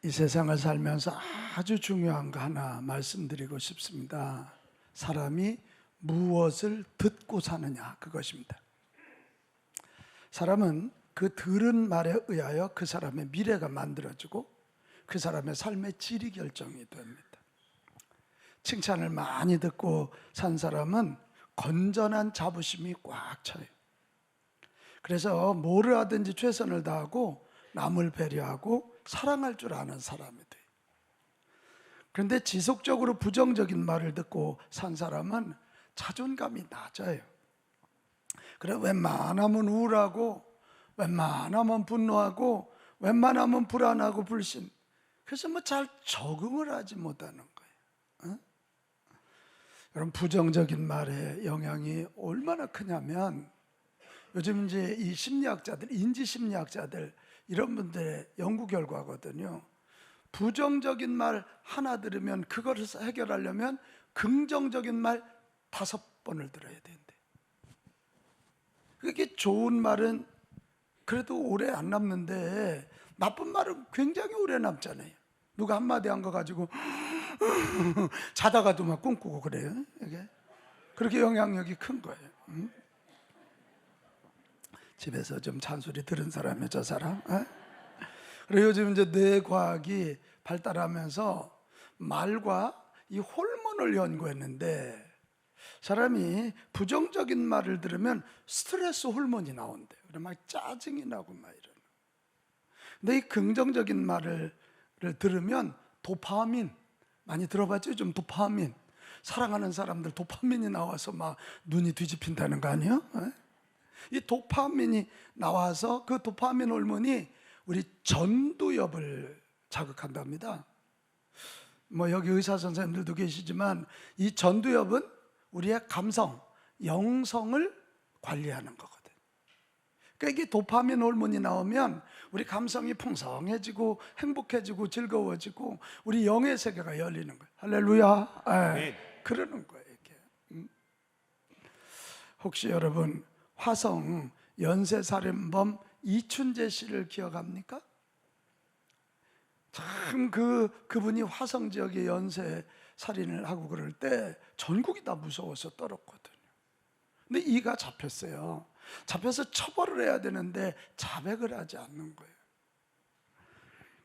이 세상을 살면서 아주 중요한 거 하나 말씀드리고 싶습니다. 사람이 무엇을 듣고 사느냐, 그것입니다. 사람은 그 들은 말에 의하여 그 사람의 미래가 만들어지고 그 사람의 삶의 질이 결정이 됩니다. 칭찬을 많이 듣고 산 사람은 건전한 자부심이 꽉 차요. 그래서 뭐를 하든지 최선을 다하고 남을 배려하고 사랑할 줄 아는 사람이 돼요. 그런데 지속적으로 부정적인 말을 듣고 산 사람은 자존감이 낮아요. 그래 웬만하면 우울하고 웬만하면 분노하고 웬만하면 불안하고 불신. 그래서 잘 적응을 하지 못하는 거예요. 여러분, 부정적인 말의 영향이 얼마나 크냐면 요즘 이제 이 심리학자들, 인지심리학자들 이런 분들의 연구 결과거든요. 부정적인 말 하나 들으면 그것을 해결하려면 긍정적인 말 5번을 들어야 된대. 그게 좋은 말은 그래도 오래 안 남는데 나쁜 말은 굉장히 오래 남잖아요. 누가 한마디 한 거 가지고 자다가도 막 꿈꾸고 그래요. 이게 그렇게 영향력이 큰 거예요. 집에서 좀 잔소리 들은 사람이에요, 저 사람. 그리고 요즘 이제 뇌과학이 발달하면서 말과 이 호르몬을 연구했는데 사람이 부정적인 말을 들으면 스트레스 호르몬이 나온대요. 그래 막 짜증이 나고 막 이러는. 근데 이 긍정적인 말을 들으면 도파민, 많이 들어봤죠? 좀 도파민. 사랑하는 사람들 도파민이 나와서 막 눈이 뒤집힌다는 거 아니에요? 이 도파민이 나와서 그 도파민 호르몬이 우리 전두엽을 자극한답니다. 뭐 여기 의사 선생님들도 계시지만 이 전두엽은 우리의 감성, 영성을 관리하는 거거든. 그러니까 이게 도파민 호르몬이 나오면 우리 감성이 풍성해지고 행복해지고 즐거워지고 우리 영의 세계가 열리는 거예요. 할렐루야. 네. 그러는 거예요, 이게. 혹시 여러분 화성 연쇄살인범 이춘재 씨를 기억합니까? 참 그분이 화성 지역에 연쇄 살인을 하고 그럴 때 전국이 다 무서워서 떨었거든요. 근데 이가 잡혔어요. 잡혀서 처벌을 해야 되는데 자백을 하지 않는 거예요.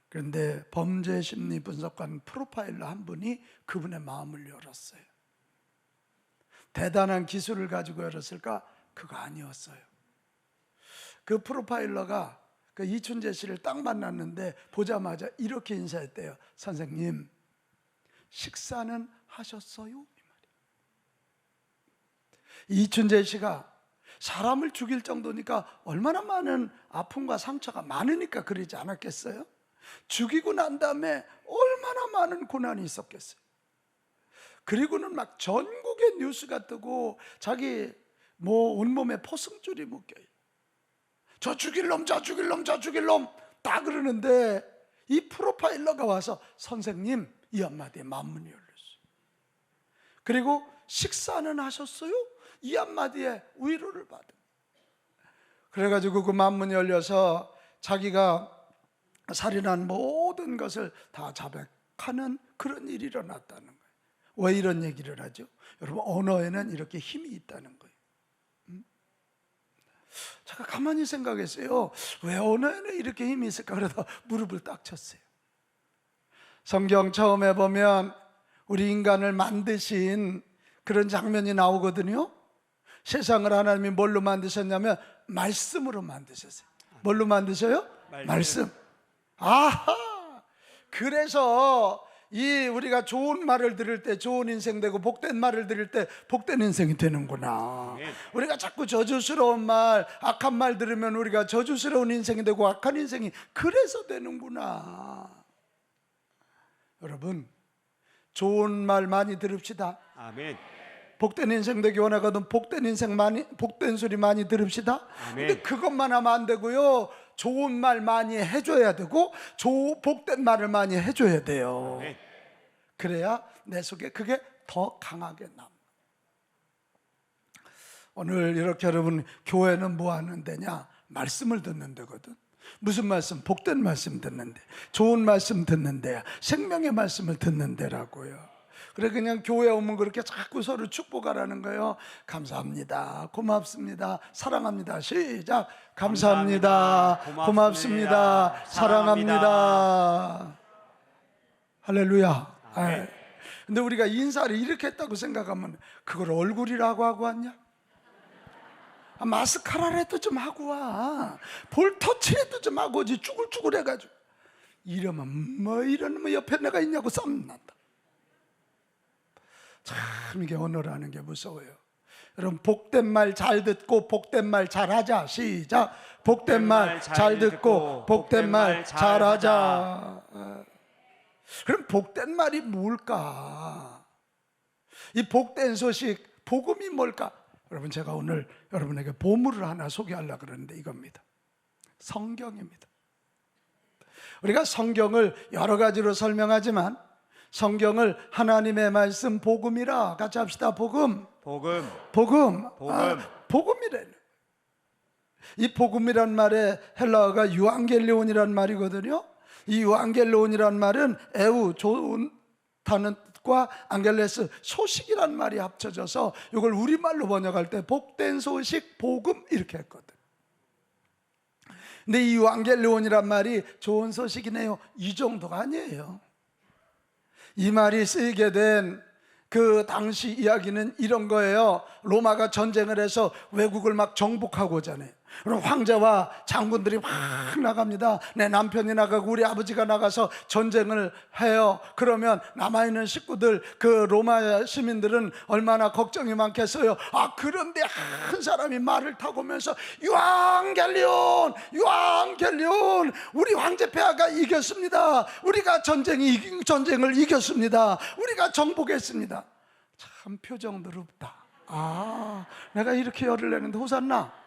그런데 범죄 심리 분석관 프로파일러 한 분이 그분의 마음을 열었어요. 대단한 기술을 가지고 열었을까? 그거 아니었어요. 그 프로파일러가 그 이춘재 씨를 딱 만났는데 보자마자 이렇게 인사했대요. 선생님, 식사는 하셨어요? 이 말이에요. 이춘재 씨가 사람을 죽일 정도니까 얼마나 많은 아픔과 상처가 많으니까 그러지 않았겠어요? 죽이고 난 다음에 얼마나 많은 고난이 있었겠어요? 그리고는 막 전국에 뉴스가 뜨고 자기 온몸에 포승줄이 묶여요. 저 죽일 놈, 저 죽일 놈, 저 죽일 놈 다 그러는데 이 프로파일러가 와서 선생님, 이 한마디에 만문이 열렸어요. 그리고 식사는 하셨어요? 이 한마디에 위로를 받은. 그래가지고 그 만문이 열려서 자기가 살인한 모든 것을 다 자백하는 그런 일이 일어났다는 거예요. 왜 이런 얘기를 하죠? 여러분, 언어에는 이렇게 힘이 있다는 거예요. 제가 가만히 생각했어요. 왜 언어에는 이렇게 힘이 있을까? 그러다 무릎을 딱 쳤어요. 성경 처음에 보면 우리 인간을 만드신 그런 장면이 나오거든요. 세상을 하나님이 뭘로 만드셨냐면 말씀으로 만드셨어요. 뭘로 만드셔요? 말씀. 아하! 그래서 우리가 좋은 말을 들을 때 좋은 인생 되고 복된 말을 들을 때 복된 인생이 되는구나. 우리가 자꾸 저주스러운 말, 악한 말 들으면 우리가 저주스러운 인생이 되고 악한 인생이 그래서 되는구나. 여러분, 좋은 말 많이 들읍시다. 아멘. 복된 인생 되기 원하거든 복된 소리 많이 들읍시다. 근데 그것만 하면 안 되고요. 좋은 말 많이 해줘야 되고 복된 말을 많이 해줘야 돼요. 그래야 내 속에 그게 더 강하게 남아. 오늘 이렇게 여러분, 교회는 뭐 하는 데냐? 말씀을 듣는 데거든. 무슨 말씀? 복된 말씀 듣는데, 좋은 말씀 듣는데, 생명의 말씀을 듣는데라고요. 그래 그냥 교회 오면 그렇게 자꾸 서로 축복하라는 거예요. 감사합니다, 고맙습니다, 사랑합니다. 시작. 감사합니다, 고맙습니다, 사랑합니다. 할렐루야. 근데 우리가 인사를 이렇게 했다고 생각하면 그걸 얼굴이라고 하고 왔냐? 마스카라라도 좀 하고 와. 볼터치라도 좀 하고 오지. 쭈글쭈글 해가지고 이러면 이러면 옆에 내가 있냐고 싸움난다. 참 이게 언어라는 게 무서워요. 여러분 복된 말 잘 듣고 복된 말 잘하자. 시작. 복된 말 잘 듣고 복된 말 잘하자. 그럼 복된 말이 뭘까? 이 복된 소식, 복음이 뭘까? 여러분 제가 오늘 여러분에게 보물을 하나 소개하려고 그러는데 이겁니다. 성경입니다. 우리가 성경을 여러 가지로 설명하지만 성경을 하나님의 말씀 복음이라 같이 합시다. 복음이라는 이 복음이란 말의 헬라어가 유앙겔리온이란 말이거든요. 이 유앙겔리온이란 말은 에우 좋은 다는 뜻과 안겔레스 소식이란 말이 합쳐져서 이걸 우리말로 번역할 때 복된 소식 복음 이렇게 했거든. 근데 이 유앙겔리온이란 말이 좋은 소식이네요 이 정도가 아니에요. 이 말이 쓰이게 된 그 당시 이야기는 이런 거예요. 로마가 전쟁을 해서 외국을 막 정복하고자 하잖아요. 그럼 황제와 장군들이 막 나갑니다. 내 남편이 나가고 우리 아버지가 나가서 전쟁을 해요. 그러면 남아있는 식구들, 그 로마 시민들은 얼마나 걱정이 많겠어요. 그런데 한 사람이 말을 타고 오면서 유앙겔리온 우리 황제 폐하가 이겼습니다. 우리가 전쟁을 이겼습니다. 우리가 정복했습니다. 참 표정 더럽다. 내가 이렇게 열을 내는데 호산나.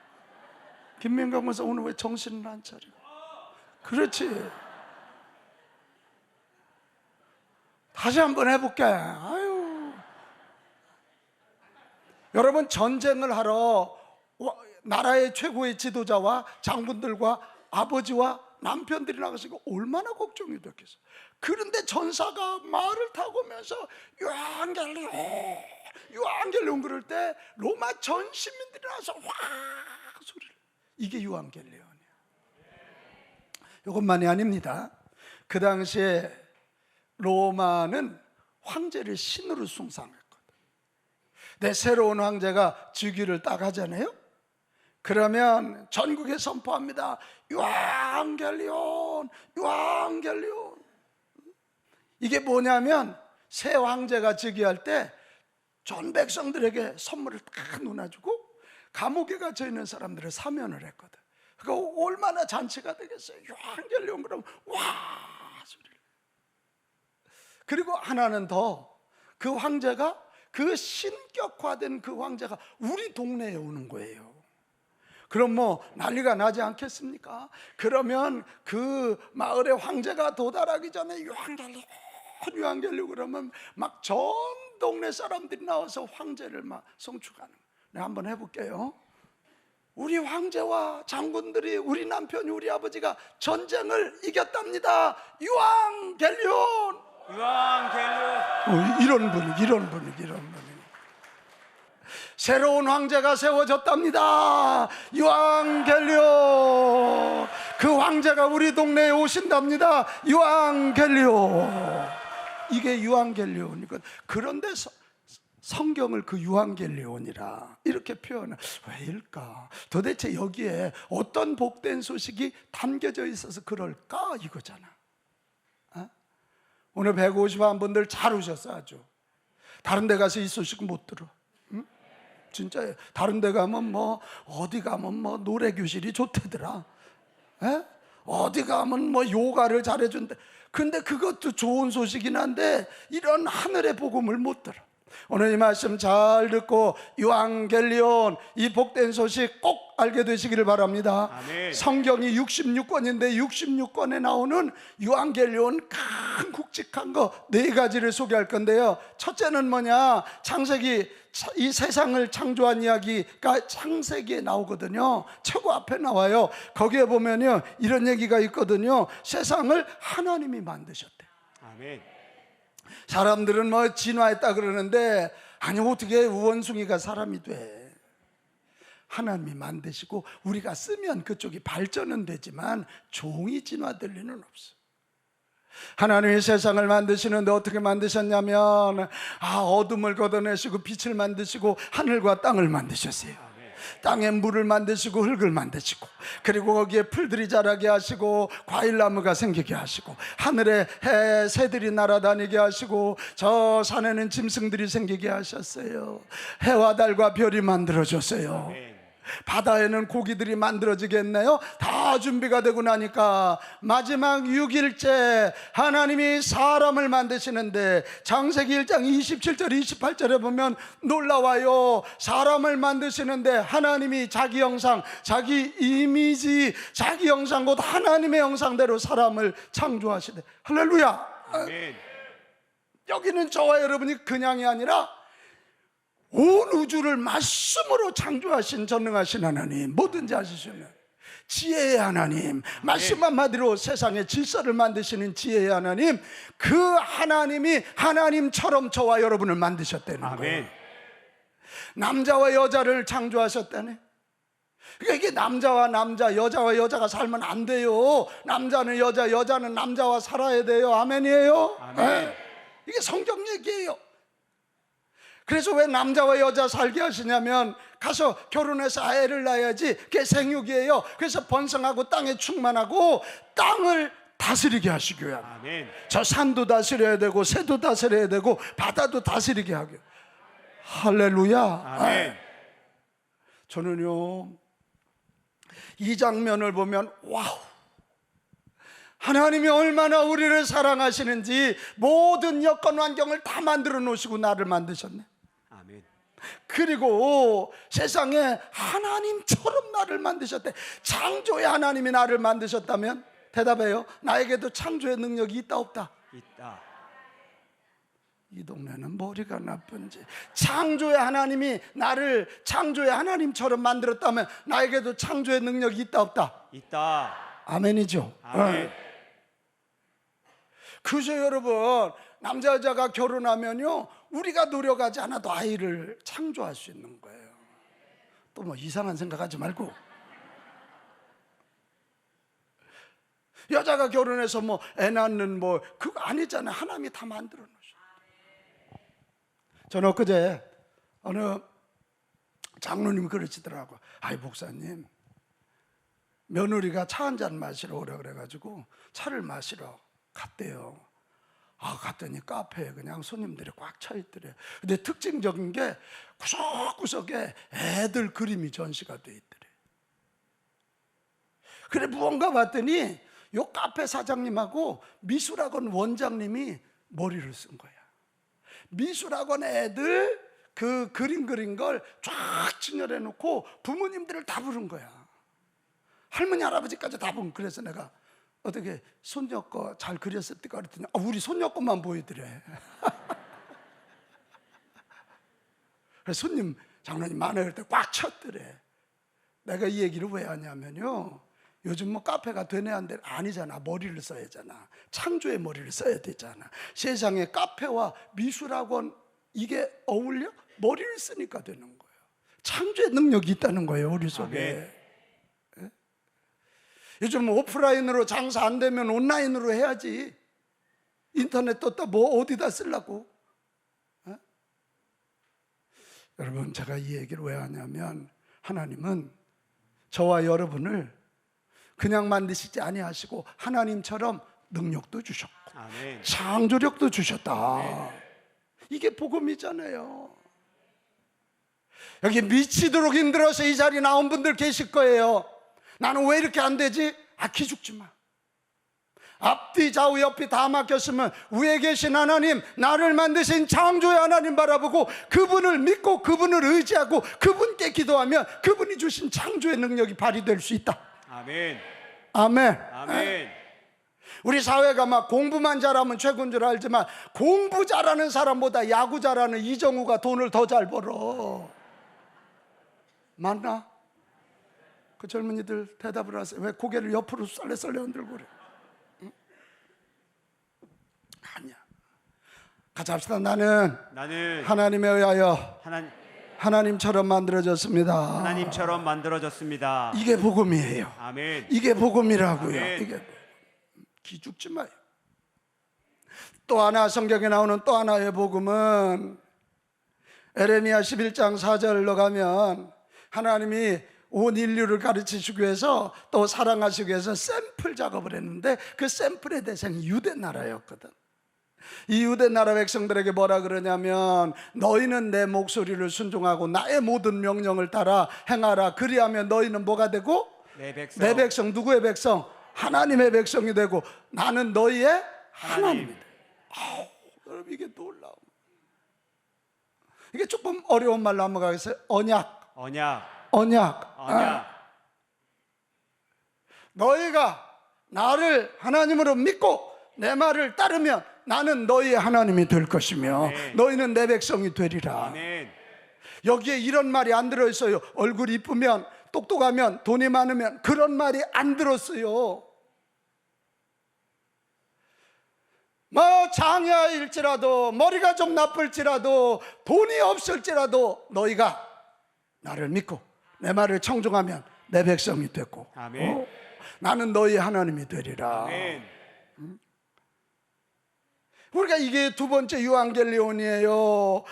김민경 목사 오늘 왜 정신을 안 차리고? 그렇지. 다시 한번 해볼게. 여러분 전쟁을 하러 나라의 최고의 지도자와 장군들과 아버지와 남편들이 나가시고 얼마나 걱정이 됐겠어. 그런데 전사가 말을 타고 오면서 유앙겔리온 그럴 때 로마 전 시민들이 나와서 와 소리를. 이게 유앙겔리온이에요. 이것만이 아닙니다. 그 당시에 로마는 황제를 신으로 숭상했거든. 내 새로운 황제가 즉위를 딱 하잖아요. 그러면 전국에 선포합니다. 유앙겔리온. 이게 뭐냐면 새 황제가 즉위할 때 전 백성들에게 선물을 딱 놓아주고 감옥에 갇혀 있는 사람들을 사면을 했거든. 그러니까 얼마나 잔치가 되겠어요. 유앙겔리온 그러면 와 소리를. 그리고 하나는 더, 그 황제가, 그 신격화된 그 황제가 우리 동네에 오는 거예요. 그럼 뭐 난리가 나지 않겠습니까? 그러면 그 마을의 황제가 도달하기 전에 유앙겔리온 그러면 막 전 동네 사람들이 나와서 황제를 막 송축하는. 내가 한번 해볼게요. 우리 황제와 장군들이, 우리 남편이, 우리 아버지가 전쟁을 이겼답니다. 유앙겔리온. 이런 분위기. 새로운 황제가 세워졌답니다. 유앙겔리온. 그 황제가 우리 동네에 오신답니다. 유앙겔리온. 이게 유앙겔리온이거든. 그런데 성경을 그 유앙겔리온이라 이렇게 표현을 왜일까? 도대체 여기에 어떤 복된 소식이 담겨져 있어서 그럴까? 이거잖아. 오늘 150만 분들 잘 오셨어. 아주 다른 데 가서 이 소식 못 들어. 진짜 다른 데 가면 어디 가면 노래 교실이 좋대더라. 어디 가면 요가를 잘해준대. 근데 그것도 좋은 소식이긴 한데 이런 하늘의 복음을 못 들어. 오늘 이 말씀 잘 듣고 유앙겔리온, 이 복된 소식 꼭 알게 되시기를 바랍니다. 아멘. 성경이 66권인데 66권에 나오는 유앙겔리온 굵직한 거 네 가지를 소개할 건데요. 첫째는 뭐냐? 창세기, 이 세상을 창조한 이야기가 창세기에 나오거든요. 최고 앞에 나와요. 거기에 보면요, 이런 얘기가 있거든요. 세상을 하나님이 만드셨대. 아멘. 사람들은 뭐 진화했다 그러는데, 아니 어떻게 원숭이가 사람이 돼? 하나님이 만드시고 우리가 쓰면 그쪽이 발전은 되지만 종이 진화될 리는 없어. 하나님이 세상을 만드시는데 어떻게 만드셨냐면, 어둠을 걷어내시고 빛을 만드시고 하늘과 땅을 만드셨어요. 땅에 물을 만드시고 흙을 만드시고, 그리고 거기에 풀들이 자라게 하시고 과일나무가 생기게 하시고, 하늘에 새들이 날아다니게 하시고 저 산에는 짐승들이 생기게 하셨어요. 해와 달과 별이 만들어졌어요. 바다에는 고기들이 만들어지겠네요. 다 준비가 되고 나니까 마지막 6일째 하나님이 사람을 만드시는데, 창세기 1장 27절 28절에 보면 놀라워요. 사람을 만드시는데 하나님이 자기 형상, 자기 이미지, 자기 형상 곧 하나님의 형상대로 사람을 창조하시대. 할렐루야. 아멘. 여기는 저와 여러분이 그냥이 아니라 온 우주를 말씀으로 창조하신 전능하신 하나님, 뭐든지 하시는 지혜의 하나님, 말씀 한마디로 세상의 질서를 만드시는 지혜의 하나님, 그 하나님이 하나님처럼 저와 여러분을 만드셨다는 거예요. 남자와 여자를 창조하셨다네. 그러니까 이게 남자와 남자, 여자와 여자가 살면 안 돼요. 남자는 여자, 여자는 남자와 살아야 돼요. 아멘이에요. 아멘. 이게 성경 얘기예요. 그래서 왜 남자와 여자 살게 하시냐면, 가서 결혼해서 아이를 낳아야지. 그게 생육이에요. 그래서 번성하고 땅에 충만하고 땅을 다스리게 하시기 위함. 아멘. 저 산도 다스려야 되고 새도 다스려야 되고 바다도 다스리게 하고. 할렐루야. 아멘. 저는요, 이 장면을 보면 와우, 하나님이 얼마나 우리를 사랑하시는지. 모든 여건 환경을 다 만들어 놓으시고 나를 만드셨네. 아멘. 그리고 세상에 하나님처럼 나를 만드셨대. 창조의 하나님이 나를 만드셨다면 대답해요. 나에게도 창조의 능력이 있다 없다? 있다. 이 동네는 머리가 나쁜지. 창조의 하나님이 나를 창조의 하나님처럼 만들었다면 나에게도 창조의 능력이 있다 없다? 있다. 아멘이죠. 아멘. 그죠 여러분, 남자 여자가 결혼하면요, 우리가 노력하지 않아도 아이를 창조할 수 있는 거예요. 또 뭐 이상한 생각하지 말고. 여자가 결혼해서 뭐 애 낳는 뭐 그거 아니잖아요. 하나님이 다 만들어 놓으셨어요. 저는 엊그제 어느 장로님이 그러시더라고요. 아이 목사님, 며느리가 차 한 잔 마시러 오라 그래가지고 차를 마시러 갔대요. 갔더니 카페에 그냥 손님들이 꽉 차 있더래. 근데 특징적인 게 구석구석에 애들 그림이 전시가 돼 있더래. 그래 무언가 봤더니 요 카페 사장님하고 미술학원 원장님이 머리를 쓴 거야. 미술학원 애들 그 그림 그린 걸 쫙 진열해 놓고 부모님들을 다 부른 거야. 할머니 할아버지까지 다 부른. 그래서 내가 어떻게 손녀 거 잘 그렸을까 그랬더니 우리 손녀 것만 보이더래. 그래서 손님 장로님 많아요 그럴 때 꽉 찼더래. 내가 이 얘기를 왜 하냐면요, 요즘 뭐 카페가 되네 안 되네 아니잖아. 머리를 써야 하잖아. 창조의 머리를 써야 되잖아. 세상에 카페와 미술학원 이게 어울려? 머리를 쓰니까 되는 거예요. 창조의 능력이 있다는 거예요 우리 속에. 요즘 오프라인으로 장사 안 되면 온라인으로 해야지. 인터넷 떴다 뭐 어디다 쓰려고. 여러분, 제가 이 얘기를 왜 하냐면, 하나님은 저와 여러분을 그냥 만드시지 아니하시고 하나님처럼 능력도 주셨고 아멘. 창조력도 주셨다. 아멘. 이게 복음이잖아요. 여기 미치도록 힘들어서 이 자리에 나온 분들 계실 거예요. 나는 왜 이렇게 안 되지? 기죽지 마. 앞뒤 좌우 옆이 다 막혔으면 위에 계신 하나님, 나를 만드신 창조의 하나님 바라보고 그분을 믿고 그분을 의지하고 그분께 기도하면 그분이 주신 창조의 능력이 발휘될 수 있다. 아멘. 아멘. 아멘. 우리 사회가 막 공부만 잘하면 최고인 줄 알지만 공부 잘하는 사람보다 야구 잘하는 이정우가 돈을 더 잘 벌어. 맞나? 그 젊은이들 대답을 하세요. 왜 고개를 옆으로 썰레썰레 흔들고 그래? 응? 아니야. 같이 합시다. 나는 하나님에 의하여 하나님처럼 만들어졌습니다. 하나님처럼 만들어졌습니다. 이게 복음이에요. 아멘. 이게 복음이라고요. 아멘. 이게 기죽지 마요. 또 하나 성경에 나오는 또 하나의 복음은 에레미야 11장 4절로 가면 하나님이 온 인류를 가르치시기 위해서 또 사랑하시기 위해서 샘플 작업을 했는데 그 샘플의 대상이 유대 나라였거든. 이 유대 나라 백성들에게 뭐라 그러냐면 너희는 내 목소리를 순종하고 나의 모든 명령을 따라 행하라. 그리하면 너희는 뭐가 되고? 내 백성. 내 백성. 누구의 백성? 하나님의 백성이 되고 나는 너희의 하나님이 돼. 여러분 이게 놀라워. 이게 조금 어려운 말로 한번 가겠어요. 언약. 너희가 나를 하나님으로 믿고 내 말을 따르면 나는 너희의 하나님이 될 것이며 아멘. 너희는 내 백성이 되리라. 아멘. 여기에 이런 말이 안 들어있어요. 얼굴이 이쁘면 똑똑하면 돈이 많으면 그런 말이 안 들었어요. 뭐 장애일지라도 머리가 좀 나쁠지라도 돈이 없을지라도 너희가 나를 믿고 내 말을 청종하면 내 백성이 됐고 아멘. 나는 너희 하나님이 되리라. 아멘. 우리가 이게 두 번째 유앙겔리온이에요.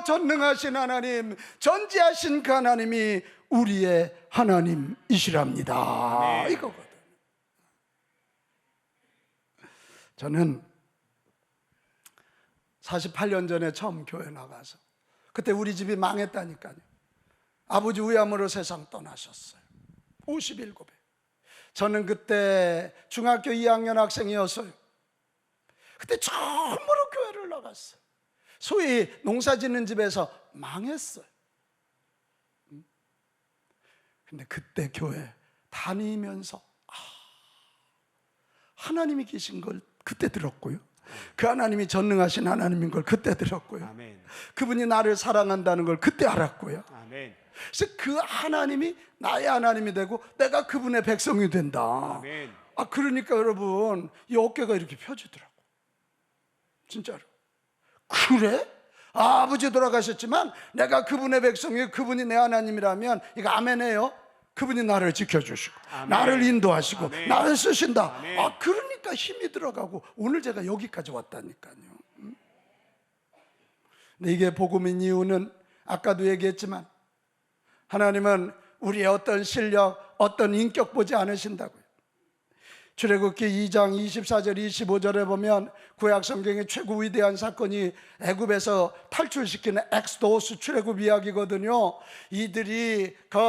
전능하신 하나님, 전지하신 그 하나님이 우리의 하나님이시랍니다. 아멘. 이거거든. 저는 48년 전에 처음 교회 나가서 그때 우리 집이 망했다니까요. 아버지 위암으로 세상 떠나셨어요. 57에. 저는 그때 중학교 2학년 학생이었어요. 그때 처음으로 교회를 나갔어요. 소위 농사 짓는 집에서 망했어요. 근데 그때 교회 다니면서 하나님이 계신 걸 그때 들었고요. 그 하나님이 전능하신 하나님인 걸 그때 들었고요. 아멘. 그분이 나를 사랑한다는 걸 그때 알았고요. 아멘. 그래서 그 하나님이 나의 하나님이 되고 내가 그분의 백성이 된다. 아멘. 그러니까 여러분 이 어깨가 이렇게 펴지더라고. 진짜로. 그래? 아버지 돌아가셨지만 내가 그분의 백성이고 그분이 내 하나님이라면 이거 아멘해요. 그분이 나를 지켜주시고 아멘. 나를 인도하시고 아멘. 나를 쓰신다. 아멘. 그러니까 힘이 들어가고 오늘 제가 여기까지 왔다니까요. 근데 이게 복음인 이유는 아까도 얘기했지만 하나님은 우리의 어떤 실력, 어떤 인격 보지 않으신다고요. 출애굽기 2장 24절 25절에 보면 구약 성경의 최고 위대한 사건이 애굽에서 탈출시키는 엑스도스 출애굽 이야기거든요. 이들이 그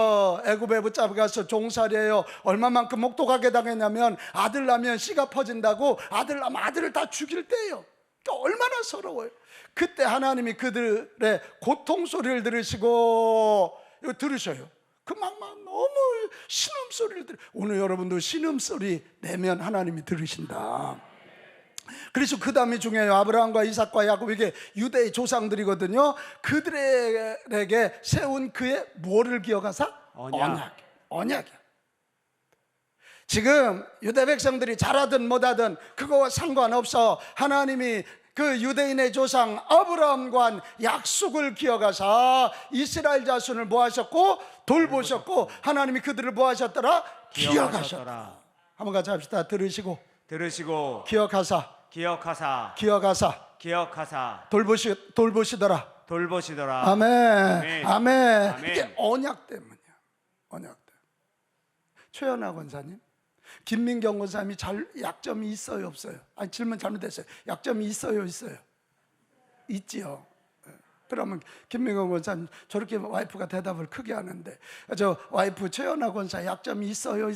애굽에 붙잡아가서 종살이에요. 얼마만큼 목독하게 당했냐면 아들 낳으면 씨가 퍼진다고 아들 낳으면 아들을 다 죽일 때예요. 그러니까 얼마나 서러워요. 그때 하나님이 그들의 고통 소리를 들으시고 이거 들으셔요. 그 막 너무 신음소리를 들어. 오늘 여러분도 신음소리 내면 하나님이 들으신다. 그래서 그 다음이 중요해요. 아브라함과 이삭과 야곱, 이게 유대의 조상들이거든요. 그들에게 세운 그의 뭐를 기억하사? 언약이야. 지금 유대 백성들이 잘하든 못하든 그거와 상관없어. 하나님이 그 유대인의 조상 아브라함과 약속을 기억하사 이스라엘 자손을 뭐 하셨고? 돌보셨고 하나님이 그들을 뭐 하셨더라? 기억하셨더라. 한번 같이 합시다. 들으시고 기억하사 돌보시더라. 아멘. 이게 언약 때문이야. 언약 때문에. 최연아 권사님, 김민경 권사님이 약점이 있어요 없어요? 질문 잘못했어요. 약점이 있어요 있지요. 그러면 김민경 권사님 저렇게 와이프가 대답을 크게 하는데 저 와이프 최연아 권사 약점이 있어요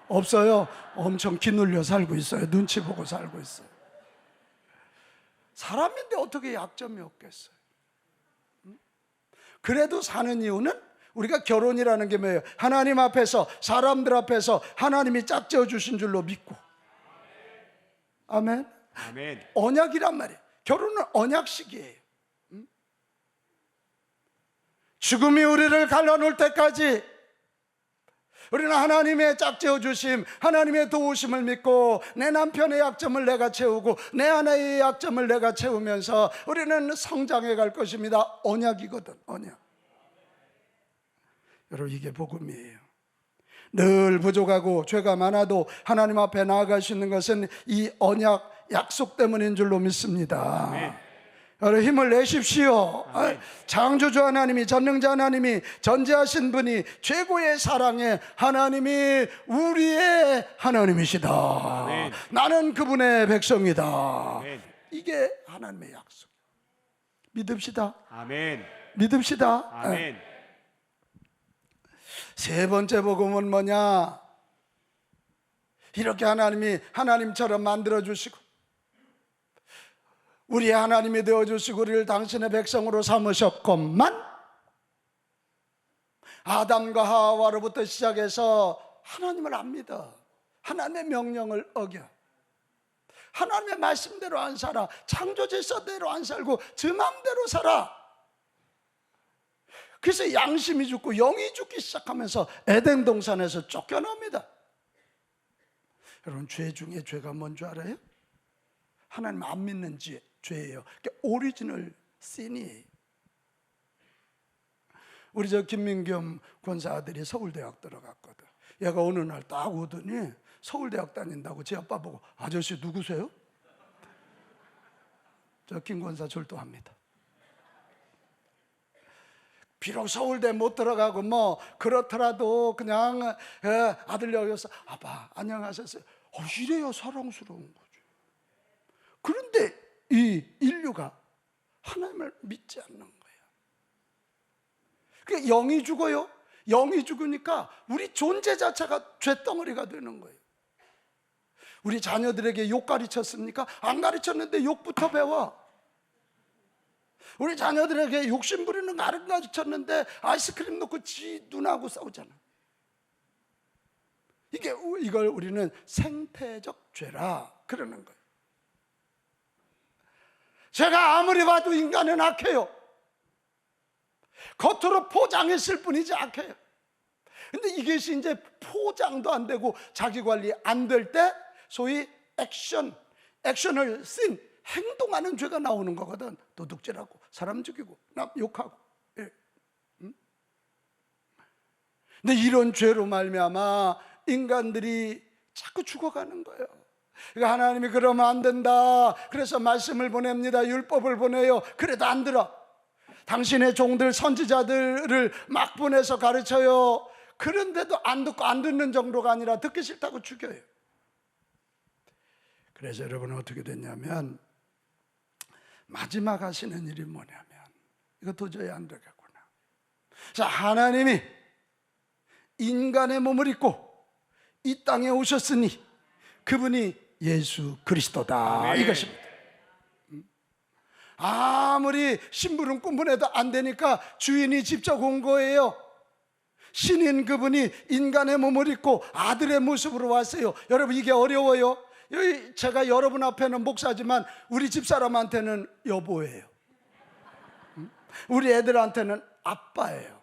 없어요? 엄청 기눌려 살고 있어요. 눈치 보고 살고 있어요. 사람인데 어떻게 약점이 없겠어요? 그래도 사는 이유는 우리가 결혼이라는 게 뭐예요? 하나님 앞에서, 사람들 앞에서 하나님이 짝지어 주신 줄로 믿고. 아멘. 아멘. 언약이란 말이에요. 결혼은 언약식이에요. 죽음이 우리를 갈라놓을 때까지 우리는 하나님의 짝지어 주심, 하나님의 도우심을 믿고 내 남편의 약점을 내가 채우고 내 아내의 약점을 내가 채우면서 우리는 성장해 갈 것입니다. 언약이거든, 언약. 여러분, 이게 복음이에요. 늘 부족하고 죄가 많아도 하나님 앞에 나아갈 수 있는 것은 이 언약 약속 때문인 줄로 믿습니다. 아멘. 여러분, 힘을 내십시오. 아멘. 창조주 하나님이, 전능자 하나님이, 전지하신 분이, 최고의 사랑의 하나님이 우리의 하나님이시다. 아멘. 나는 그분의 백성이다. 아멘. 이게 하나님의 약속. 믿읍시다. 아멘. 믿읍시다. 아멘. 세 번째 복음은 뭐냐? 이렇게 하나님이 하나님처럼 만들어 주시고 우리의 하나님이 되어 주시고 우리를 당신의 백성으로 삼으셨건만 아담과 하와로부터 시작해서 하나님을 안 믿어. 하나님의 명령을 어겨. 하나님의 말씀대로 안 살아. 창조 질서대로 안 살고 지 맘대로 살아. 그래서 양심이 죽고 영이 죽기 시작하면서 에덴 동산에서 쫓겨납니다. 여러분, 죄 중에 죄가 뭔 줄 알아요? 하나님 안 믿는 죄예요. 오리지널 신이에요. 우리 저 김민겸 권사 아들이 서울대학 들어갔거든. 얘가 어느 날 딱 오더니 서울대학 다닌다고 제 아빠 보고, 아저씨 누구세요? 저 김 권사 졸도합니다. 비록 서울대 못 들어가고 뭐 그렇더라도 그냥 아들 여기서 아빠 안녕하셨어요. 이래야 사랑스러운 거죠. 그런데 이 인류가 하나님을 믿지 않는 거예요. 그러니까 영이 죽어요. 영이 죽으니까 우리 존재 자체가 죄덩어리가 되는 거예요. 우리 자녀들에게 욕 가르쳤습니까? 안 가르쳤는데 욕부터 배워. 우리 자녀들에게 욕심 부리는 거 안 가르쳤는데 아이스크림 놓고 지 누나하고 싸우잖아. 이걸 우리는 생태적 죄라 그러는 거예요. 제가 아무리 봐도 인간은 악해요. 겉으로 포장했을 뿐이지 악해요. 근데 이것이 이제 포장도 안 되고 자기 관리 안 될 때 소위 액션을 쓴 행동하는 죄가 나오는 거거든. 도둑질하고 사람 죽이고 남 욕하고. 예. 근데 이런 죄로 말미암아 인간들이 자꾸 죽어가는 거예요. 그러니까 하나님이 그러면 안 된다. 그래서 말씀을 보냅니다. 율법을 보내요. 그래도 안 들어. 당신의 종들 선지자들을 막 보내서 가르쳐요. 그런데도 안 듣고 안 듣는 정도가 아니라 듣기 싫다고 죽여요. 그래서 여러분 어떻게 됐냐면 마지막 하시는 일이 뭐냐면 이거 도저히 안 되겠구나. 자, 하나님이 인간의 몸을 입고 이 땅에 오셨으니 그분이 예수 그리스도다. 아멘. 이것입니다. 아무리 심부름 꿈분해도 안 되니까 주인이 직접 온 거예요. 신인 그분이 인간의 몸을 입고 아들의 모습으로 왔어요. 여러분, 이게 어려워요. 제가 여러분 앞에는 목사지만 우리 집사람한테는 여보예요. 우리 애들한테는 아빠예요.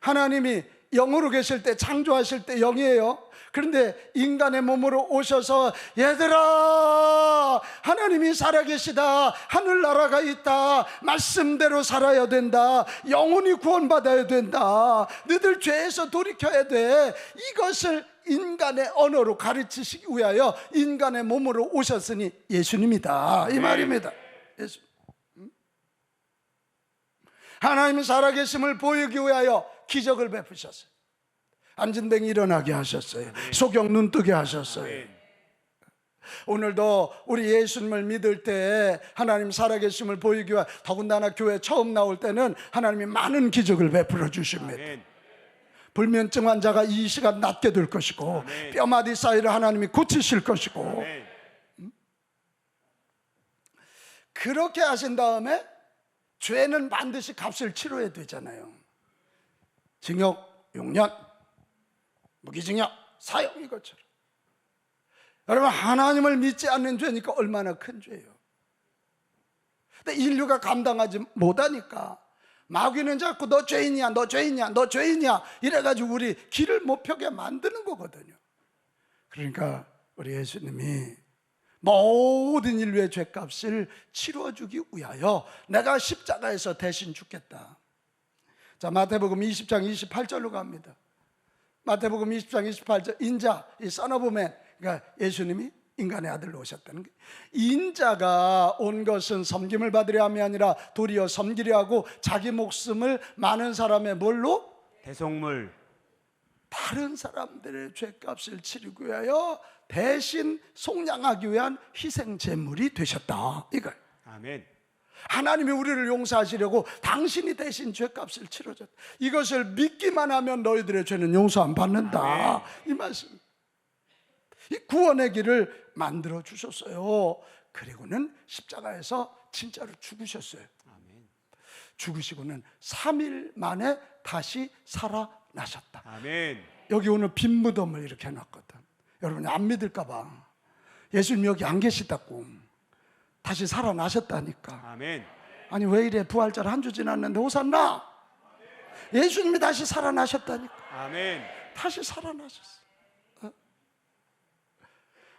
하나님이 영으로 계실 때, 창조하실 때 영이에요. 그런데 인간의 몸으로 오셔서 얘들아, 하나님이 살아계시다. 하늘나라가 있다. 말씀대로 살아야 된다. 영혼이 구원받아야 된다. 너희들 죄에서 돌이켜야 돼. 이것을 인간의 언어로 가르치시기 위하여 인간의 몸으로 오셨으니 예수님이다. 이 말입니다. 예수. 하나님이 살아계심을 보이기 위하여 기적을 베푸셨어요. 안진뱅이 일어나게 하셨어요. 소경 눈뜨게 하셨어요. 오늘도 우리 예수님을 믿을 때 하나님 살아계심을 보이기 위해 더군다나 교회 처음 나올 때는 하나님이 많은 기적을 베풀어 주십니다. 불면증 환자가 이 시간 낫게 될 것이고 뼈마디 사이를 하나님이 고치실 것이고 그렇게 하신 다음에 죄는 반드시 값을 치러야 되잖아요. 징역 6년, 무기징역, 사형 이것처럼. 여러분, 하나님을 믿지 않는 죄니까 얼마나 큰 죄예요. 근데 인류가 감당하지 못하니까 마귀는 자꾸 너 죄인이야, 너 죄인이야, 너 죄인이야 이래가지고 우리 길을 못 펴게 만드는 거거든요. 그러니까 우리 예수님이 모든 인류의 죄값을 치러주기 위하여 내가 십자가에서 대신 죽겠다. 자, 마태복음 20장 28절로 갑니다. 마태복음 20장 28절, 인자, 이 선어브맨, 그러니까 예수님이 인간의 아들로 오셨다는 거예요. 인자가 온 것은 섬김을 받으려 함이 아니라 도리어 섬기려 하고 자기 목숨을 많은 사람의 뭘로? 대속물. 다른 사람들의 죄값을 치르기 위하여 대신 속량하기 위한 희생 제물이 되셨다, 이거예요. 아멘. 하나님이 우리를 용서하시려고 당신이 대신 죄값을 치러줬다. 이것을 믿기만 하면 너희들의 죄는 용서 안 받는다, 이 말씀. 이 구원의 길을 만들어 주셨어요. 그리고는 십자가에서 진짜로 죽으셨어요. 아멘. 죽으시고는 3일 만에 다시 살아나셨다. 아멘. 여기 오늘 빈 무덤을 이렇게 해놨거든. 여러분이 안 믿을까 봐. 예수님 여기 안 계시다고. 다시 살아나셨다니까. 아멘. 아니 왜 이래, 부활절 한 주 지났는데 호산나. 예수님이 다시 살아나셨다니까. 아멘. 다시 살아나셨어.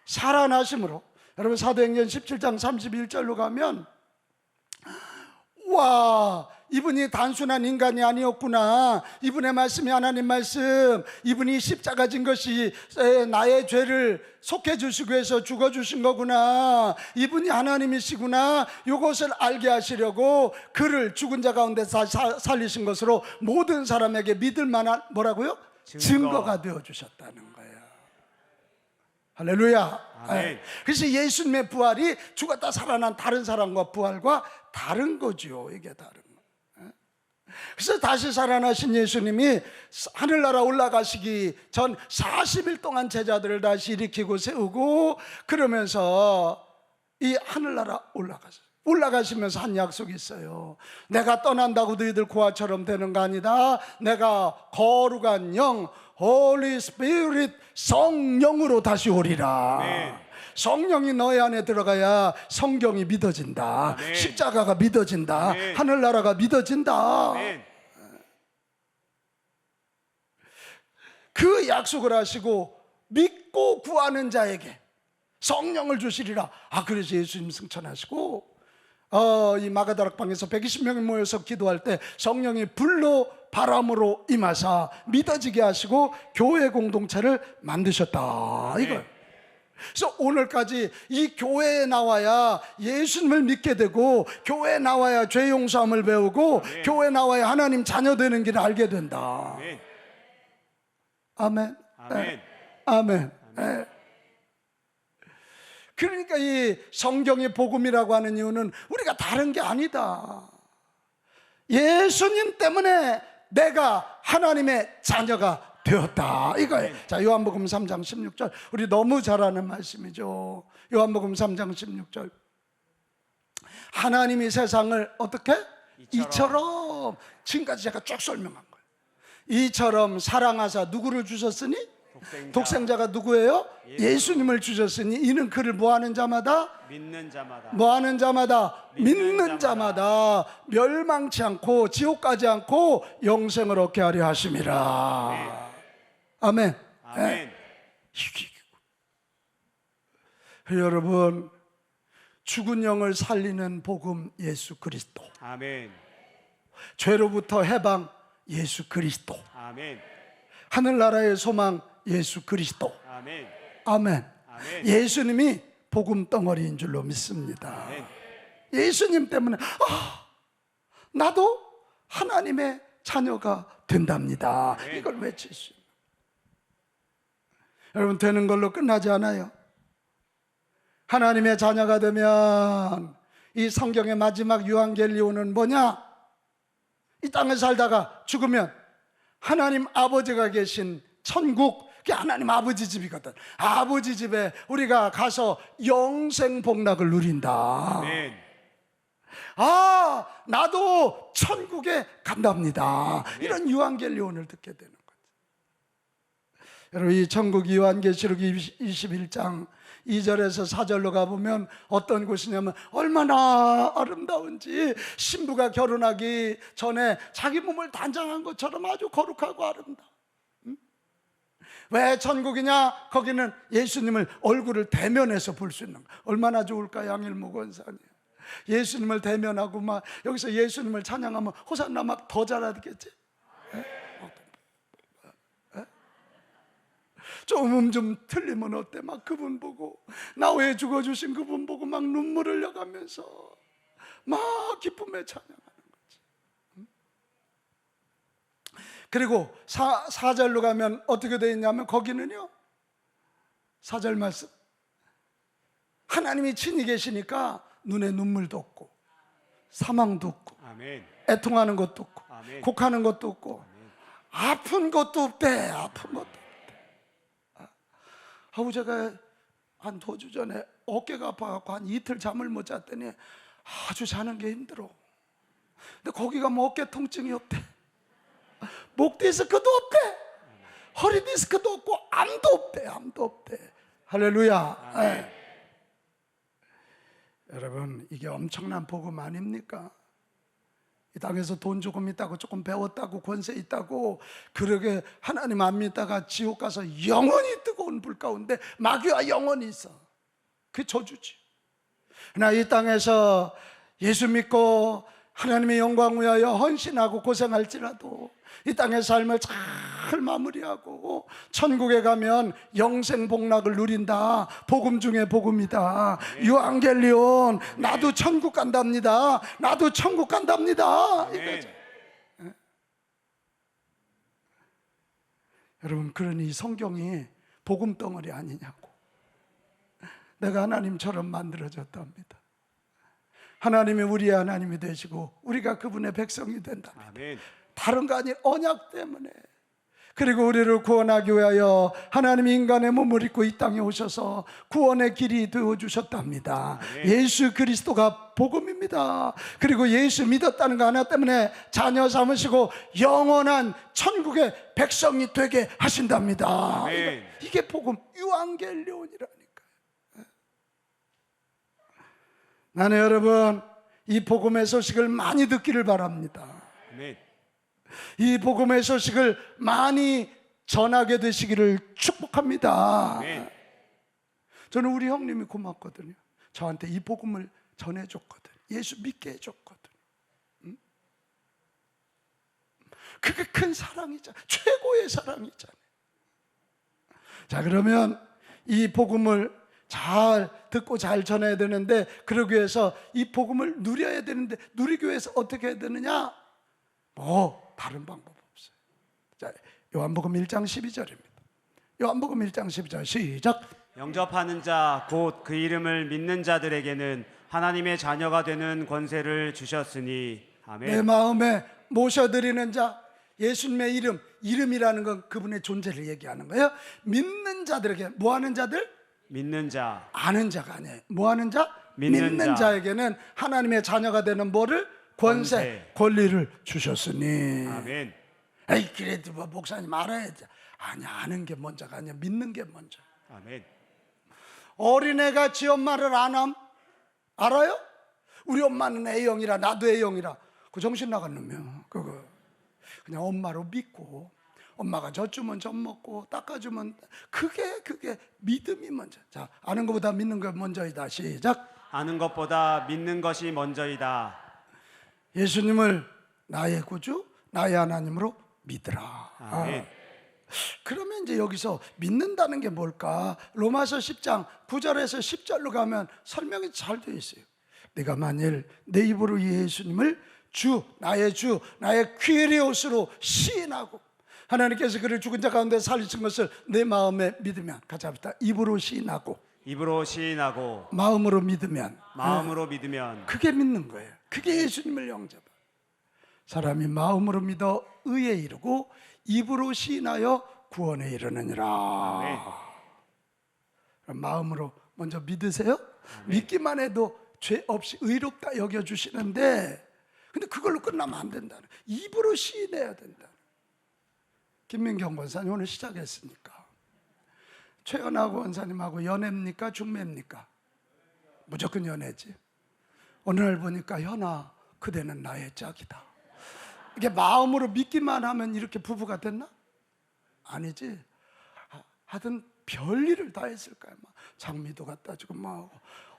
살아나심으로, 여러분 사도행전 17장 31절로 가면, 와, 이분이 단순한 인간이 아니었구나, 이분의 말씀이 하나님 말씀, 이분이 십자가 진 것이 나의 죄를 속해 주시기 위해서 죽어 주신 거구나, 이분이 하나님이시구나, 이것을 알게 하시려고 그를 죽은 자 가운데 살리신 것으로 모든 사람에게 믿을 만한 뭐라고요? 증거가 되어 주셨다는 거예요. 할렐루야. 아멘. 그래서 예수님의 부활이 죽었다 살아난 다른 사람과 부활과 다른 거죠. 이게 다른 거. 그래서 다시 살아나신 예수님이 하늘나라 올라가시기 전 40일 동안 제자들을 다시 일으키고 세우고, 그러면서 이 하늘나라 올라가시면서 한 약속이 있어요. 내가 떠난다고 너희들 고아처럼 되는 거 아니다. 내가 거룩한 영, Holy Spirit, 성령으로 다시 오리라. 아멘. 성령이 너희 안에 들어가야 성경이 믿어진다. 아멘. 십자가가 믿어진다. 아멘. 하늘나라가 믿어진다. 아멘. 그 약속을 하시고 믿고 구하는 자에게 성령을 주시리라. 그래서 예수님 승천하시고 이 마가다락방에서 120명이 모여서 기도할 때 성령이 불로 바람으로 임하사 믿어지게 하시고 교회 공동체를 만드셨다, 이걸. 그래서 오늘까지 이 교회에 나와야 예수님을 믿게 되고, 교회에 나와야 죄 용서함을 배우고, 교회에 나와야 하나님 자녀 되는 길을 알게 된다. 아멘. 아멘. 아멘. 네. 그러니까 이 성경의 복음이라고 하는 이유는 우리가 다른 게 아니다. 예수님 때문에 내가 하나님의 자녀가 되었다, 이거예요. 자, 요한복음 3장 16절, 우리 너무 잘 아는 말씀이죠. 요한복음 3장 16절, 하나님이 세상을 어떻게? 이처럼. 지금까지 제가 쭉 설명한 거예요. 이처럼 사랑하사 누구를 주셨으니? 독생자가 누구예요? 예수님을 주셨으니 이는 그를 뭐하는 자마다? 믿는 자마다. 뭐하는 자마다? 믿는 자마다 멸망치 않고 지옥 가지 않고 영생을 얻게 하려 하심이라. 아멘. 아멘. 여러분, 죽은 영을 살리는 복음 예수 그리스도, 아멘. 죄로부터 해방 예수 그리스도, 아멘. 하늘나라의 소망 예수 그리스도. 아멘. 아멘. 아멘. 예수님이 복음 덩어리인 줄로 믿습니다. 아멘. 예수님 때문에 나도 하나님의 자녀가 된답니다. 아멘. 이걸 외치시오. 여러분, 되는 걸로 끝나지 않아요. 하나님의 자녀가 되면 이 성경의 마지막 유한겔리오는 뭐냐? 이 땅에 살다가 죽으면 하나님 아버지가 계신 천국, 그게 하나님 아버지 집이거든. 아버지 집에 우리가 가서 영생 복락을 누린다. 아멘. 아, 나도 천국에 간답니다. 이런 유한겔리온을 듣게 되는 거죠. 여러분, 이 천국 요한계시록 21장 2절에서 4절로 가보면 어떤 곳이냐면 얼마나 아름다운지, 신부가 결혼하기 전에 자기 몸을 단장한 것처럼 아주 거룩하고 아름다워. 왜 천국이냐? 거기는 예수님을 얼굴을 대면해서 볼 수 있는 거야. 얼마나 좋을까? 양일무건산이야. 예수님을 대면하고 막 여기서 예수님을 찬양하면 호산나 막 더 잘하겠지. 좀 틀리면 어때? 막 그분 보고, 나 왜 죽어주신 그분 보고 막 눈물 흘려가면서 막 기쁨에 찬양하는 거지. 그리고 4절로 가면 어떻게 되어 있냐면 거기는요, 4절 말씀, 하나님이 친히 계시니까 눈에 눈물도 없고 사망도 없고 아멘. 애통하는 것도 없고 아멘. 곡하는 것도 없고 아픈 것도 없대. 아픈 것도 없대. 아우, 제가 한 2주 전에 어깨가 아파갖고 한 이틀 잠을 못 잤더니 아주 자는 게 힘들어. 근데 거기 가면 어깨 통증이 없대. 목 디스크도 없대. 허리 디스크도 없고 암도 없대. 암도 없대. 할렐루야. 네. 여러분, 이게 엄청난 복음 아닙니까? 이 땅에서 돈 조금 있다고, 조금 배웠다고, 권세 있다고 그러게 하나님 안 믿다가 지옥 가서 영원히 뜨거운 불 가운데 마귀와 영원히 있어. 그게 저주지. 그러나 이 땅에서 예수 믿고 하나님의 영광 위하여 헌신하고 고생할지라도 이 땅의 삶을 잘 마무리하고 천국에 가면 영생 복락을 누린다. 복음 중에 복음이다. 유한겔리온, 나도 천국 간답니다. 나도 천국 간답니다. 이거죠. 예? 여러분, 그러니 이 성경이 복음 덩어리 아니냐고. 내가 하나님처럼 만들어졌답니다. 하나님이 우리의 하나님이 되시고 우리가 그분의 백성이 된답니다. 아멘. 다른 거 아닌 언약 때문에. 그리고 우리를 구원하기 위하여 하나님이 인간의 몸을 입고 이 땅에 오셔서 구원의 길이 되어주셨답니다. 예수 그리스도가 복음입니다. 그리고 예수 믿었다는 거 하나 때문에 자녀 삼으시고 영원한 천국의 백성이 되게 하신답니다. 아멘. 이게 복음, 유한겔리온이라니까요. 나는 여러분, 이 복음의 소식을 많이 듣기를 바랍니다. 아멘. 이 복음의 소식을 많이 전하게 되시기를 축복합니다. 아멘. 저는 우리 형님이 고맙거든요. 저한테 이 복음을 전해줬거든. 예수 믿게 해줬거든. 응? 그게 큰 사랑이잖아. 최고의 사랑이잖아요. 자, 그러면 이 복음을 잘 듣고 잘 전해야 되는데, 그러기 위해서 이 복음을 누려야 되는데, 누리기 위해서 어떻게 해야 되느냐? 다른 방법 없어요. 자, 요한복음 1장 12절입니다. 요한복음 1장 12절 시작. 영접하는 자 곧 그 이름을 믿는 자들에게는 하나님의 자녀가 되는 권세를 주셨으니. 아멘. 내 마음에 모셔드리는 자, 예수님의 이름이라는 건 그분의 존재를 얘기하는 거예요. 믿는 자들에게, 뭐 하는 자들? 믿는 자. 아는 자가 아니에요. 뭐 하는 자? 믿는 자. 자에게는 하나님의 자녀가 되는 뭐를? 권세, 권리를 주셨으니. 아멘. 에이, 그래도 뭐 목사님 알아야지. 아니, 아는 게 먼저가 아니야. 믿는 게 먼저. 아멘. 어린애가 지 엄마를 안함 알아요? 우리 엄마는 A형이라 나도 A형이라 그 정신 나간 놈이야. 그거 그냥 엄마로 믿고, 엄마가 젖주면 젖 먹고 닦아주면, 그게 믿음이 먼저. 자, 아는 것보다 믿는 게 먼저이다. 시작. 아는 것보다 믿는 것이 먼저이다. 예수님을 나의 구주, 나의 하나님으로 믿으라. 아멘. 그러면 이제 여기서 믿는다는 게 뭘까? 로마서 10장 9절에서 10절로 가면 설명이 잘 되어 있어요. 내가 만일 내 입으로 예수님을 나의 퀴리오스로 시인하고 하나님께서 그를 죽은 자 가운데 살리신 것을 내 마음에 믿으면, 같이 합시다. 입으로 시인하고 마음으로 믿으면, 그게 믿는 거예요. 그게 예수님을 영접해. 사람이 마음으로 믿어 의에 이르고 입으로 시인하여 구원에 이르느니라. 아멘. 그럼 마음으로 먼저 믿으세요. 믿기만 해도 죄 없이 의롭다 여겨주시는데, 근데 그걸로 끝나면 안 된다는, 입으로 시인해야 된다. 김민경 권사님 오늘 시작했으니까. 최연하고 원사님하고 연애입니까? 중매입니까? 무조건 연애지. 어느 날 보니까 현아, 그대는 나의 짝이다. 이게 마음으로 믿기만 하면 이렇게 부부가 됐나? 아니지. 하여튼 별일을 다 했을 거야. 막 장미도 갖다 주고 막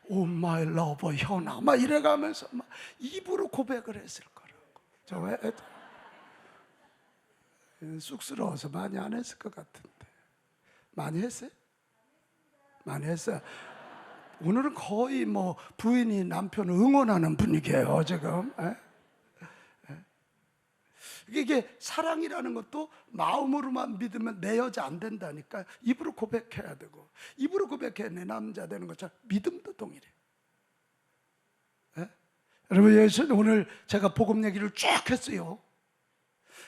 오 마이 러버 현아 막 이래가면서 막 입으로 고백을 했을 거라고. 저 왜 쑥스러워서 많이 안 했을 것 같은데. 많이 했어요? 많이 했어요. 오늘은 거의 뭐 부인이 남편을 응원하는 분위기예요 지금. 이게 사랑이라는 것도 마음으로만 믿으면 내 여자 안 된다니까. 입으로 고백해야 되고, 입으로 고백해 내 남자 되는 것처럼 믿음도 동일해. 여러분, 예수님 오늘 제가 복음 얘기를 쭉 했어요.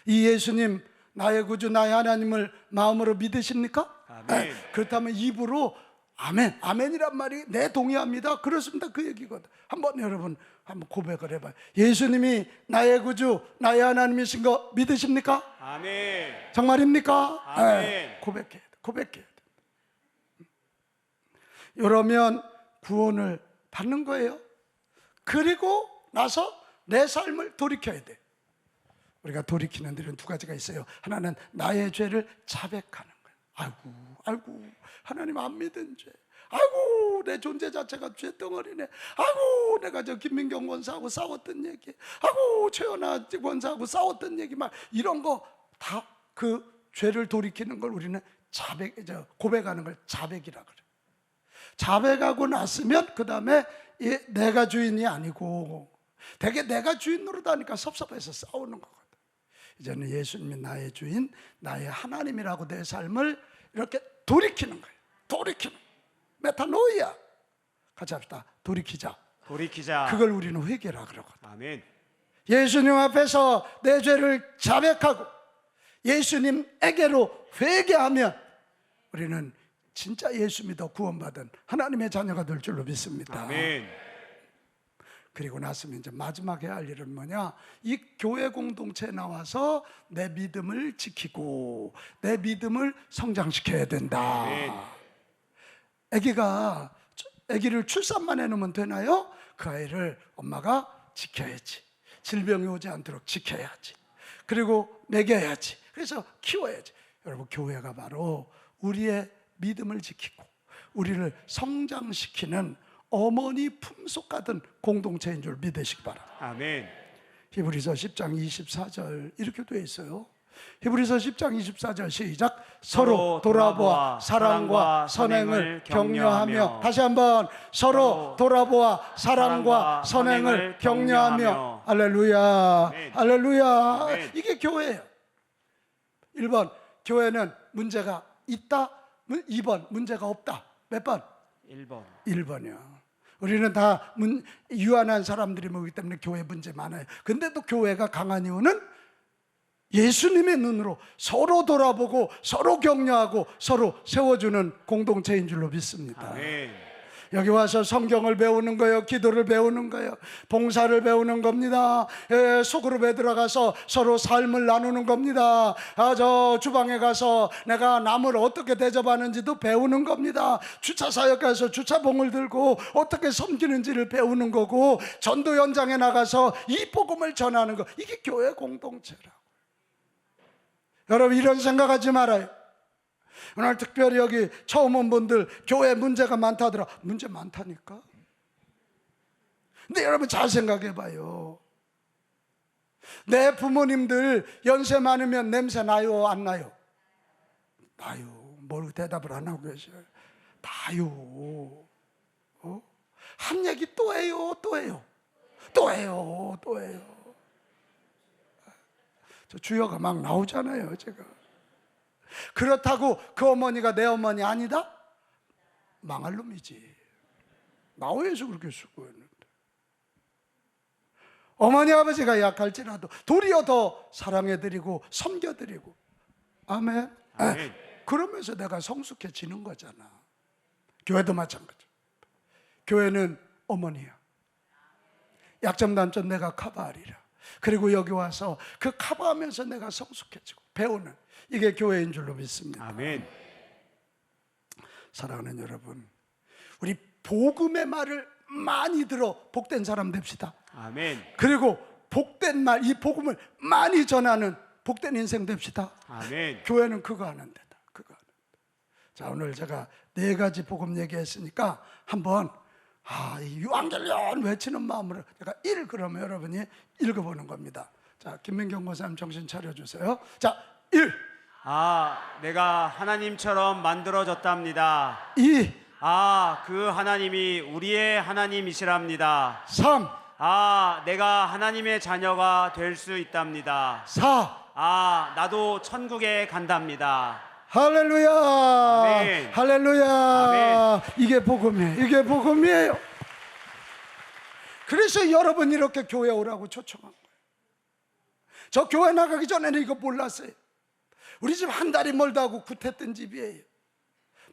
이 예수님 나의 구주 나의 하나님을 마음으로 믿으십니까? 아멘. 그렇다면 입으로 아멘, 아멘이란 말이 네 동의합니다. 그렇습니다. 그 얘기거든. 한번 여러분 한번 고백을 해봐요. 예수님이 나의 구주, 나의 하나님이신 거 믿으십니까? 아멘. 정말입니까? 아멘. 네, 고백해야 돼. 고백해야 돼. 이러면 구원을 받는 거예요. 그리고 나서 내 삶을 돌이켜야 돼. 우리가 돌이키는 일은 두 가지가 있어요. 하나는 나의 죄를 자백하는 거예요. 아이고 하나님 안 믿은 죄, 아이고 내 존재 자체가 죄덩어리네, 아이고 내가 저 김민경 권사하고 싸웠던 얘기, 아이고 최연아 권사하고 싸웠던 얘기, 막 이런 거 다 그 죄를 돌이키는 걸 우리는 고백하는 걸 자백이라 그래. 자백하고 났으면 그 다음에 내가 주인이 아니고 되게 내가 주인 노릇하니까 섭섭해서 싸우는 거거든. 이제는 예수님이 나의 주인, 나의 하나님이라고 내 삶을 이렇게 돌이키는 거예요. 돌이키는 메타노이아. 같이 합시다. 돌이키자. 그걸 우리는 회개라 그러거든. 아멘. 예수님 앞에서 내 죄를 자백하고 예수님에게로 회개하면 우리는 진짜 예수 믿어 구원받은 하나님의 자녀가 될 줄로 믿습니다. 아멘. 그리고 났으면 이제 마지막에 할 일은 뭐냐? 이 교회 공동체에 나와서 내 믿음을 지키고 내 믿음을 성장시켜야 된다. 아멘. 아기를 출산만 해놓으면 되나요? 그 아이를 엄마가 지켜야지. 질병이 오지 않도록 지켜야지. 그리고 먹여야지. 그래서 키워야지. 여러분, 교회가 바로 우리의 믿음을 지키고 우리를 성장시키는 어머니 품속 같은 공동체인 줄 믿으시기 바랍니다. 아멘. 히브리서 10장 24절 이렇게 되어 있어요. 히브리서 10장 24절 시작. 서로 돌아보아 사랑과 선행을 격려하며. 다시 한번. 서로 돌아보아 사랑과 선행을 격려하며. 할렐루야. 아멘. 할렐루야. 아멘. 이게 교회예요. 1번 교회는 문제가 있다. 2번 문제가 없다. 몇 번? 1번. 1번이요. 우리는 다 유한한 사람들이 모이기 때문에 교회 문제 많아요. 근데도 교회가 강한 이유는 예수님의 눈으로 서로 돌아보고 서로 격려하고 서로 세워주는 공동체인 줄로 믿습니다. 아멘. 여기 와서 성경을 배우는 거예요. 기도를 배우는 거예요. 봉사를 배우는 겁니다. 소그룹에 들어가서 서로 삶을 나누는 겁니다. 저 주방에 가서 내가 남을 어떻게 대접하는지도 배우는 겁니다. 주차 사역 가서 주차봉을 들고 어떻게 섬기는지를 배우는 거고, 전도 현장에 나가서 이 복음을 전하는 거, 이게 교회 공동체라고. 여러분, 이런 생각하지 말아요. 오늘 특별히 여기 처음 온 분들 교회 문제가 많다더라. 문제 많다니까. 근데 여러분 잘 생각해 봐요. 내 부모님들 연세 많으면 냄새 나요, 안 나요? 나요. 뭘 대답을 안 하고 계셔요. 나요. 한 얘기 또 해요. 저 주여가 막 나오잖아요, 제가. 그렇다고 그 어머니가 내 어머니 아니다? 망할 놈이지. 나오에서 그렇게 수고했는데. 어머니 아버지가 약할지라도 도리어 더 사랑해드리고 섬겨드리고. 아멘. 아멘. 그러면서 내가 성숙해지는 거잖아. 교회도 마찬가지. 교회는 어머니야. 약점 단점 내가 커버하리라. 그리고 여기 와서 그 커버하면서 내가 성숙해지고 배우는, 이게 교회인 줄로 믿습니다. 아멘. 사랑하는 여러분, 우리 복음의 말을 많이 들어 복된 사람 됩시다. 아멘. 그리고 복된 말, 이 복음을 많이 전하는 복된 인생 됩시다. 아멘. 교회는 그거 하는 데다. 그거 하는 데. 자, 오늘 제가 4가지 복음 얘기했으니까 한번 이 유앙겔리온 외치는 마음으로 제가 1 그러면 여러분이 읽어보는 겁니다. 자, 김민경 권사님 정신 차려주세요. 자, 1. 내가 하나님처럼 만들어졌답니다. 2. 그 하나님이 우리의 하나님이시랍니다. 3. 내가 하나님의 자녀가 될 수 있답니다. 4. 나도 천국에 간답니다. 할렐루야. 아멘. 할렐루야. 아멘. 이게 복음이에요. 이게 복음이에요. 그래서 여러분 이렇게 교회 오라고 초청한 거예요. 저 교회 나가기 전에는 이거 몰랐어요. 우리 집 한 달이 멀다 하고 구했던 집이에요.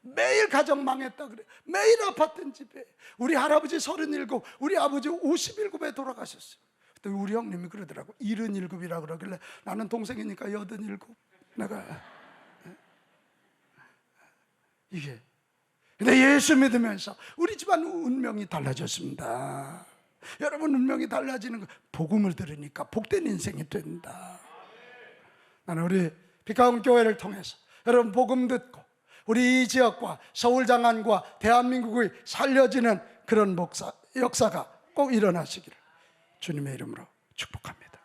매일 가정 망했다 그래. 매일 아팠던 집이에요. 우리 할아버지 37, 우리 아버지 57에 돌아가셨어요. 그때 우리 형님이 그러더라고. 77이라 그러길래 나는 동생이니까 87. 내가 이게. 근데 예수 믿으면서 우리 집안 운명이 달라졌습니다. 여러분 운명이 달라지는 거 복음을 들으니까 복된 인생이 된다. 나는 우리 빛가운 교회를 통해서 여러분 복음 듣고 우리 이 지역과 서울 장안과 대한민국이 살려지는 그런 역사가 꼭 일어나시기를 주님의 이름으로 축복합니다.